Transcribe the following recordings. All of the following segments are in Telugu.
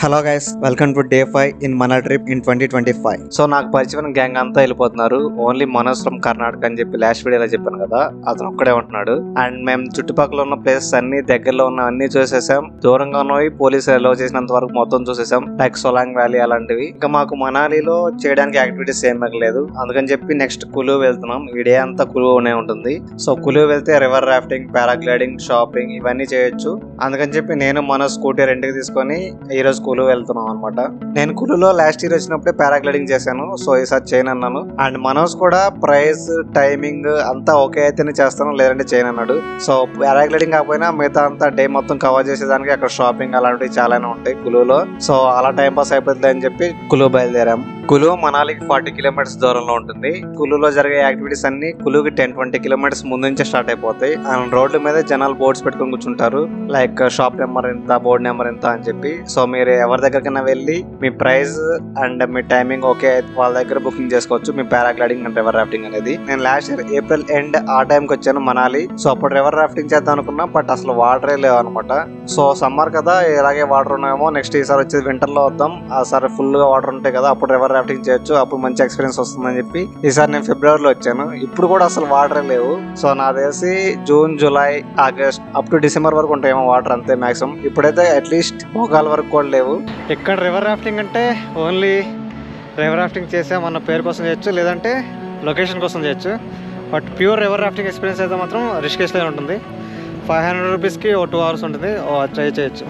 Hello guys, welcome to day 5 in మన ట్రిప్ ఇన్ 2025. సో నాకు పరిచయం గ్యాంగ్ అంతా వెళ్ళిపోతున్నారు. ఓన్లీ మనోజ్ ఫ్రమ్ కర్ణాటక అని చెప్పి లాస్ట్ వీడియోలో చెప్పాను కదా, అతను ఒక్కడే ఉంటున్నాడు. అండ్ మేము చుట్టుపక్కల ఉన్న ప్లేసెస్ అన్ని, దగ్గరలో ఉన్న అన్ని చూసేసాం. దూరంగా ఉన్నవి పోలీసు అలో చేసినంత వరకు మొత్తం చూసేసాం, లైక్ సొలాంగ్ వ్యాలీ అలాంటివి. ఇంకా మాకు మనాలిలో చేయడానికి యాక్టివిటీస్ ఏం మిగలేదు. అందుకని చెప్పి నెక్స్ట్ కులు వెళ్తున్నాం. ఈ డే అంతా కులునే ఉంటుంది. సో కులు వెళ్తే రివర్ రాఫ్టింగ్, పారాగ్లైడింగ్, షాపింగ్ ఇవన్నీ చేయొచ్చు. అందుకని చెప్పి నేను మనోజ్ స్కూటీ రెంట్కి తీసుకొని ఈ రోజు కులు వెళ్తున్నాం అనమాట. నేను కులులో లాస్ట్ ఇయర్ వచ్చినప్పుడే పారాగ్లైడింగ్ చేశాను. సో ఈసారి చేయను అన్నాను. అండ్ మనోజ్ కూడా ప్రైస్, టైమింగ్ అంతా ఓకే అయితేనే చేస్తాను, లేదంటే చేయను అన్నాడు. సో పారాగ్లైడింగ్ కాకపోయినా మిగతా అంతా డే మొత్తం కవర్ చేసేదానికి అక్కడ షాపింగ్ అలాంటివి చాలానే ఉంటాయి కులులో. సో అలా టైం పాస్ అయిపోతుంది అని చెప్పి కులు బయలుదేరాం. కులు మనాలికి 40 కిలోమీటర్స్ దూరంలో ఉంటుంది. కులులో జరిగే యాక్టివిటీస్ అన్ని కులుకి 10-20 కిలోమీటర్స్ ముందు నుంచే స్టార్ట్ అయిపోతాయి. అండ్ రోడ్ల మీద జనాలు బోర్డ్స్ పెట్టుకుని కూర్చుంటారు, లైక్ షాప్ నెంబర్ ఎంత, బోర్డ్ నెంబర్ ఎంత అని చెప్పి. సో మీరు ఎవరి దగ్గరకైనా వెళ్ళి మీ ప్రైస్ అండ్ మీ టైమింగ్ ఓకే వాళ్ళ దగ్గర బుకింగ్ చేసుకోవచ్చు, మీ పారాగ్లైడింగ్ అండ్ రివర్ రాఫ్టింగ్ అనేది. నేను లాస్ట్ ఇయర్ ఏప్రిల్ ఎండ్ ఆ టైంకి వచ్చాను మనాలి. సో అప్పుడు రివర్ రాఫ్టింగ్ చేద్దాం అనుకున్నా, బట్ అసలు వాటరే లేవు అనమాట. సో సమ్మర్ కదా, ఇలాగే వాటర్ ఉన్నాయేమో, నెక్స్ట్ ఈసారి వచ్చేది వింటర్ లో వద్దాం, ఆ సారి ఫుల్ గా వాటర్ ఉంటాయి కదా, అప్పుడు రివర్ రాఫ్టింగ్ చేయొచ్చు, అప్పుడు మంచి ఎక్స్పీరియన్స్ వస్తుందని చెప్పి ఈసారి నేను ఫిబ్రవరిలో వచ్చాను. ఇప్పుడు కూడా అసలు వాటర్ లేవు. సో నాకు తెలిసి June, July, August up to December వరకు ఉంటాయేమో వాటర్, అంతే మాక్సిమం. ఇప్పుడైతే అట్లీస్ట్ మోకాల వరకు కూడా లేవు. ఇక్కడ రివర్ రాఫ్టింగ్ అంటే ఓన్లీ రివర్ రాఫ్టింగ్ చేసామన్న పేరు కోసం చేయొచ్చు, లేదంటే లొకేషన్ కోసం చేయొచ్చు. But pure river rafting experience అయితే మాత్రం రిషికేష్లో ఉంటుంది. 500 రూపీస్కి 2 hours ఉంటుంది, ట్రై చేయొచ్చు.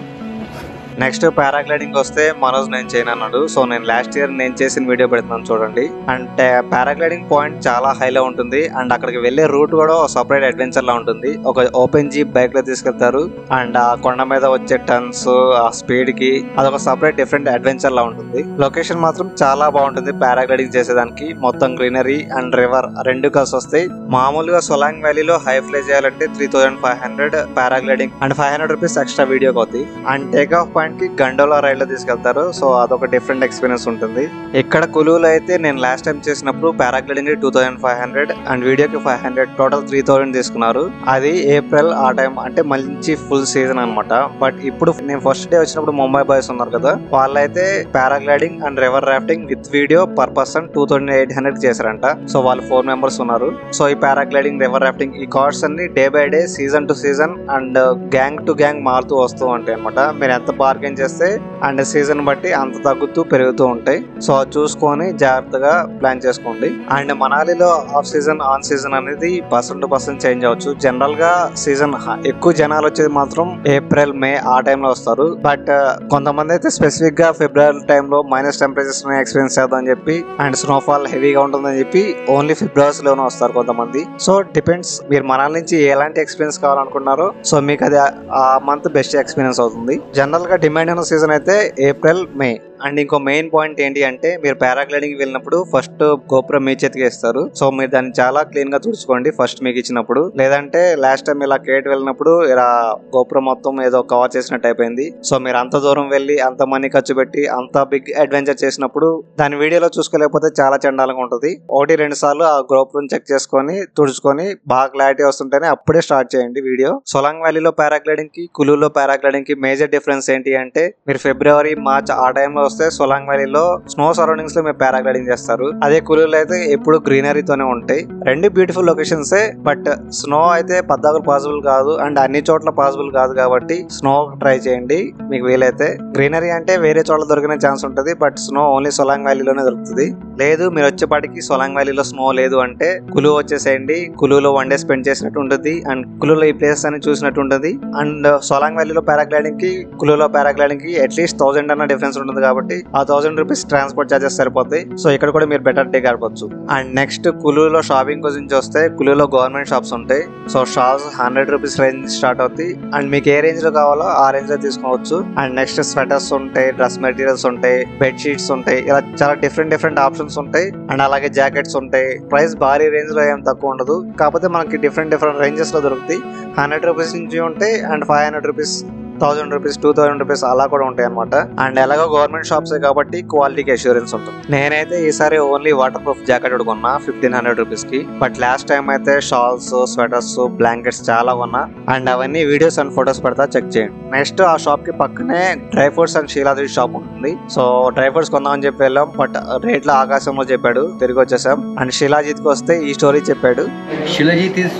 నెక్స్ట్ పారాగ్లైడింగ్ వస్తే మనోజ్ నేను చేయను అన్నాడు. సో నేను లాస్ట్ ఇయర్ నేను చేసిన వీడియో పెడుతున్నాను చూడండి. అంటే పారాగ్లైడింగ్ పాయింట్ చాలా హైలో ఉంటుంది. అండ్ అక్కడికి వెళ్ళే రూట్ కూడా సపరేట్ అడ్వెంచర్ లా ఉంటుంది. ఒక ఓపెన్ జీప్ బైక్ లో తీసుకెళ్తారు. అండ్ ఆ కొండ మీద వచ్చే టర్న్స్, ఆ స్పీడ్ కి అదొక సపరేట్ డిఫరెంట్ అడ్వెంచర్ లా ఉంటుంది. లొకేషన్ మాత్రం చాలా బాగుంటుంది పారాగ్లైడింగ్ చేసేదానికి. మొత్తం గ్రీనరీ అండ్ రివర్ రెండు కలిసి వస్తాయి. మామూలుగా సొలాంగ్ వ్యాలీలో హై ఫ్లై చేయాలంటే 3500 పారాగ్లైడింగ్ అండ్ 500 రూపీస్ ఎక్స్ట్రా వీడియోకి అవుతాయి. అండ్ టేక్ ఆఫ్ పాయింట్ కి గండోలా రైడ్ లో తీసుకెళ్తారు. సో అదొక డిఫరెంట్ ఎక్స్పీరియన్స్ ఉంటుంది. ఇక్కడ కులులో అయితే నేను లాస్ట్ టైం చేసినప్పుడు పారాగ్లైడింగ్ 2500 అండ్ వీడియోకి 500, టోటల్ 3000 తీసుకున్నారు. అది ఏప్రిల్ ఆ టైం, అంటే మంచి ఫుల్ సీజన్ అనమాట. బట్ ఇప్పుడు నేను ఫస్ట్ డే వచ్చినప్పుడు ముంబై బాయ్స్ ఉన్నారు కదా, వాళ్ళైతే paragliding and river rafting with video per person 2800 చేశారంట. సో వాళ్ళు 4 members ఉన్నారు. సో ఈ పారాగ్లైడింగ్, రివర్ రాఫ్టింగ్ ఈ కార్డ్స్ అన్ని day by day, season to season and gang to gang మారుతూ వస్తూ ఉంటాయి అనమాట. మీరు ఎంత బార్గెన్ చేస్తే అండ్ సీజన్ బట్టి అంత తగ్గుతూ పెరుగుతూ ఉంటాయి. సో చూసుకొని జాగ్రత్తగా ప్లాన్ చేసుకోండి. అండ్ మనాలిలో ఆఫ్ సీజన్, ఆన్ సీజన్ అనేది పర్సన్ టు పర్సన్ చేంజ్ అవ్వచ్చు. జనరల్ గా సీజన్ ఎక్కువ జనాలు వచ్చేది మాత్రం ఏప్రిల్, మే ఆ టైంలో వస్తారు. బట్ కొంతమంది అయితే స్పెసిఫిక్ గా ఫిబ్రవరి టైంలో మైనస్ టెంపరేచర్స్ ఎక్స్పీరియన్స్ చేద్దాం అని చెప్పి అండ్ స్నోఫాల్ హెవీగా ఉంటుందని చెప్పి ఓన్లీ ఫిబ్రవరి లోనే వస్తారు కొంతమంది. సో డిపెండ్స్, మీరు మనాలి నుంచి ఎలాంటి ఎక్స్పీరియన్స్ కావాలనుకున్నారో సో మీకు అది ఆ మంత్ బెస్ట్ ఎక్స్పీరియన్స్ అవుతుంది. జనరల్ గా డిమాండ్ ఉన్న సీజన్ అయితే ఏప్రిల్, మే. అండ్ ఇంకో మెయిన్ పాయింట్ ఏంటి అంటే, మీరు పారాగ్లైడింగ్ వెళ్ళినప్పుడు ఫస్ట్ గోపురం మీ చేతికి ఇస్తారు. సో మీరు దాన్ని చాలా క్లీన్ గా తుడుచుకోండి ఫస్ట్ మీకు ఇచ్చినప్పుడు. లేదంటే లాస్ట్ టైం ఇలా కేట్ వెళ్ళినప్పుడు ఇలా గోపురం మొత్తం ఏదో కవర్ చేసినట్టు అయిపోయింది. సో మీరు అంత దూరం వెళ్ళి అంత మనీ ఖర్చు పెట్టి అంత బిగ్ అడ్వెంచర్ చేసినప్పుడు దాని వీడియోలో చూసుకోలేకపోతే చాలా చండాలంగా ఉంటుంది. 1-2 సార్లు ఆ గోపురం చెక్ చేసుకొని తుడుచుకొని బాగా క్లారిటీ వస్తుంటేనే అప్పుడే స్టార్ట్ చేయండి వీడియో. సొలాంగ్ వ్యాలీలో పారాగ్లైడింగ్ కి, కులులో పారాగ్లైడింగ్ కి మేజర్ డిఫరెన్స్ ఏంటి అంటే, మీరు ఫిబ్రవరి, మార్చ్ ఆ టైంలో వస్తే సొలాంగ్ వ్యాలీలో స్నో సరౌండింగ్స్ లో మీరు పారాగ్లైడింగ్ చేస్తారు. అదే కులులో అయితే ఎప్పుడు గ్రీనరీతోనే ఉంటాయి. రెండు బ్యూటిఫుల్ లొకేషన్సే. బట్ స్నో అయితే పద్దాకులు పాసిబుల్ కాదు అండ్ అన్ని చోట్ల పాసిబుల్ కాదు కాబట్టి స్నో ట్రై చేయండి మీకు వీలైతే. గ్రీనరీ అంటే వేరే చోట్ల దొరికిన ఛాన్స్ ఉంటుంది, బట్ స్నో ఓన్లీ సొలాంగ్ వ్యాలీలోనే దొరుకుతుంది. లేదు మీరు వచ్చేపాటికి సొలాంగ్ వ్యాలీలో స్నో లేదు అంటే కులు వచ్చేసేయండి. కులులో 1 day స్పెండ్ చేసినట్టు ఉంటుంది అండ్ కులులో ఈ ప్లేస్ అని చూసినట్టు ఉంటుంది. అండ్ సొలాంగ్ వ్యాలీలో పారాగ్లైడింగ్ కి, కులులో పారాగ్లైడింగ్ కి అట్లీస్ట్ 1000 అన్న డిఫరెన్స్ ఉంటుంది కాబట్టి ఆ 1000 రూపీస్ ట్రాన్స్పోర్ట్ చార్జెస్ సరిపోతాయి. సో ఇక్కడ కూడా మీరు బెటర్ డే గడపచ్చు. అండ్ నెక్స్ట్ కులులో షాపింగ్ గురించి వస్తే, కులులో గవర్నమెంట్ షాప్స్ ఉంటాయి. So shops 100 rupees range start అవుతాయి. అండ్ మీకు ఏ రేంజ్ లో కావాలో ఆ రేంజ్ లో తీసుకోవచ్చు. అండ్ నెక్స్ట్ స్వెటర్స్ ఉంటాయి, డ్రెస్ మెటీరియల్స్ ఉంటాయి, బెడ్ షీట్స్ ఉంటాయి, ఇలా చాలా డిఫరెంట్ ఆప్షన్స్ ఉంటాయి. అండ్ అలాగే జాకెట్స్ ఉంటాయి. ప్రైస్ భారీ రేంజ్ లో ఏం తక్కువ ఉండదు, కాకపోతే మనకి డిఫరెంట్ రేంజెస్ లో దొరుకుతాయి. 100 రూపీస్ నుంచి ఉంటాయి అండ్ 500 రూపీస్ 1000 రూపీస్ 2000 రూపీస్ అలా కూడా ఉంటాయి అనమాట. అండ్ ఎలాగో గవర్నమెంట్ షాప్స్ కాబట్టి క్వాలిటీకి అష్యూరెన్స్ ఉంటుంది. నేనైతే ఈసారి ఓన్లీ వాటర్ ప్రూఫ్ జాకెట్ కొన్నా 1500 రూపీస్ కి. బట్ లాస్ట్ టైం అయితే షాల్స్, స్వెటర్స్, బ్లాంకెట్స్ చాలా కొన్నా. అండ్ అవన్నీ వీడియోస్ అండ్ ఫొటోస్ పెడతా, చెక్ చేయండి. నెక్స్ట్ ఆ షాప్ కి పక్కనే డ్రై ఫ్రూట్స్ అండ్ షీలాద్రి షాప్ ఉంటుంది. సో డ్రై ఫ్రూట్స్ కొందామని చెప్పి వెళ్ళాం, బట్ రేట్లో ఆకాశంలో చెప్పాడు, తిరిగి వచ్చేసాం. అండ్ శిలాజిత్ కి వస్తే ఈ స్టోరీ చెప్పాడు. Shilajit is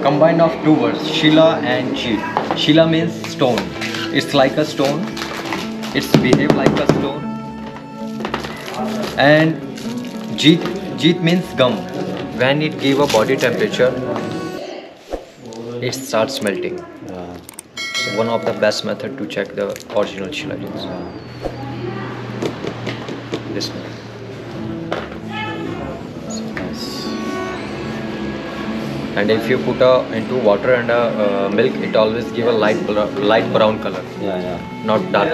combined of two words, Shila and Jeet. Shila means stone. It's like a stone. It's behave like a stone. And Jeet means gum. When it give a body temperature, it starts melting. So one of the best method to check the original Shilajit. This one. And if you put into water and milk, it always give a light brown color. Yeah. Not dark.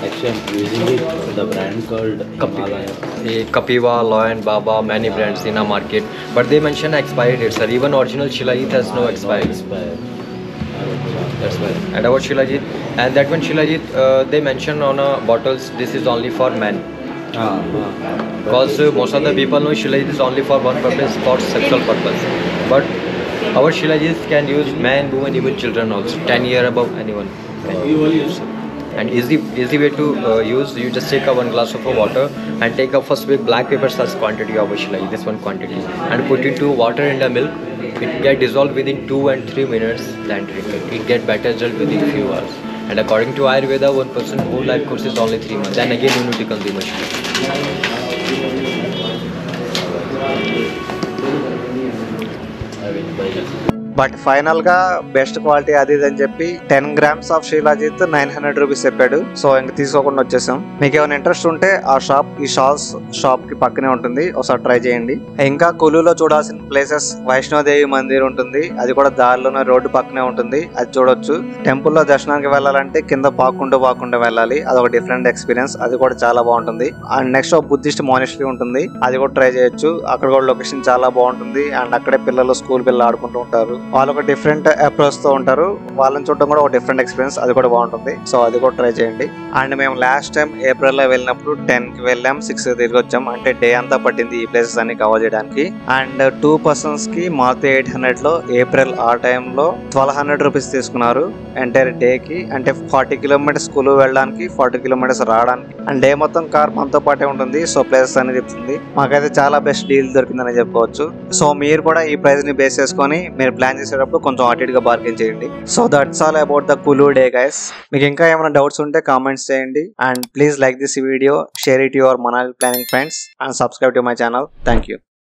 Actually, I'm using it for the brand called Himalaya. Kapiva, Loyan, Baba, many brands in our market, but they mention expiry date, sir. Even original Shilajit has no expiry. That's why. And our Shilajit, and that one Shilajit, they mention on bottles, this is only for men. Because most of the people know Shilajit is only for one purpose, for sexual purpose. But our Shilajit can use man, woman, even children also. 10 years above anyone can use. And easy way to use. You just take one glass of water and take a first big black pepper size quantity of Shilajit, this one quantity, and put into water and the milk. It get dissolved within 2 and 3 minutes. Then drink it. It get better result within few hours. And according to Ayurveda, one person whole life course is only 3 months. Then again you need to consume a Shilajit. But final గా బెస్ట్ క్వాలిటీ అది ఇది అని చెప్పి 10 గ్రామ్స్ ఆఫ్ షీలాజిత్ 900 రూపీస్ చెప్పాడు. సో ఇంక తీసుకోకుండా వచ్చేసాం. మీకు ఏమైనా ఇంట్రెస్ట్ ఉంటే ఆ షాప్ ఈ షాల్స్ షాప్ కి పక్కనే ఉంటుంది, ఒకసారి ట్రై చేయండి. ఇంకా కులులో చూడాల్సిన ప్లేసెస్ వైష్ణోదేవి మందిర్ ఉంటుంది, అది కూడా దారిలోనే రోడ్డు పక్కనే ఉంటుంది, అది చూడొచ్చు. టెంపుల్ లో దర్శనానికి వెళ్ళాలంటే కింద పాకుంటూ వెళ్ళాలి, అదొక డిఫరెంట్ ఎక్స్పీరియన్స్, అది కూడా చాలా బాగుంటుంది. అండ్ నెక్స్ట్ ఒక బుద్ధిస్ట్ మానిస్ట్రీ ఉంటుంది, అది కూడా ట్రై చేయొచ్చు. అక్కడ కూడా లొకేషన్ చాలా బాగుంటుంది. అండ్ అక్కడే పిల్లలు స్కూల్ పిల్లలు ఆడుకుంటూ ఉంటారు, వాళ్ళు ఒక డిఫరెంట్ అప్రోచ్ తో ఉంటారు, వాళ్ళని చూడడం కూడా ఒక డిఫరెంట్ ఎక్స్పీరియన్స్, అది కూడా బాగుంటుంది. సో అది కూడా ట్రై చేయండి. అండ్ మేము లాస్ట్ టైం ఏప్రిల్ లో వెళ్ళినప్పుడు 10 కి వెళ్ళాం, 6 తిరిగి వచ్చాం. అంటే డే అంతా పట్టింది ఈ ప్లేసెస్ అన్ని కవర్ చేయడానికి. అండ్ 2 persons కి మారుతి 800 లో ఏప్రిల్ ఆ టైంలో 1200 రూపీస్ తీసుకున్నారు ఎంటైర్ డే కి. అంటే 40 కిలోమీటర్స్ స్కూల్ వెళ్ళడానికి, 40 కిలోమీటర్స్ రావడానికి. అండ్ డే మొత్తం కార్ మనతో పాటే ఉంటుంది. సో ప్లేసెస్ అని చెప్తుంది. మాకైతే చాలా బెస్ట్ డీల్ దొరికిందని చెప్పుకోవచ్చు. సో మీరు కూడా ఈ ప్రైస్ ని బేస్ చేసుకొని మీరు ప్లాన్ చేసేటప్పుడు కొంచెం అటు ఇటుగా బార్గెన్ చేయండి. So that's all about the Kullu day guys. మీకు ఇంకా ఏమైనా డౌట్స్ ఉంటే కామెంట్స్ చేయండి. And please like this video, share it your Manali planning friends, and subscribe to my channel. Thank you.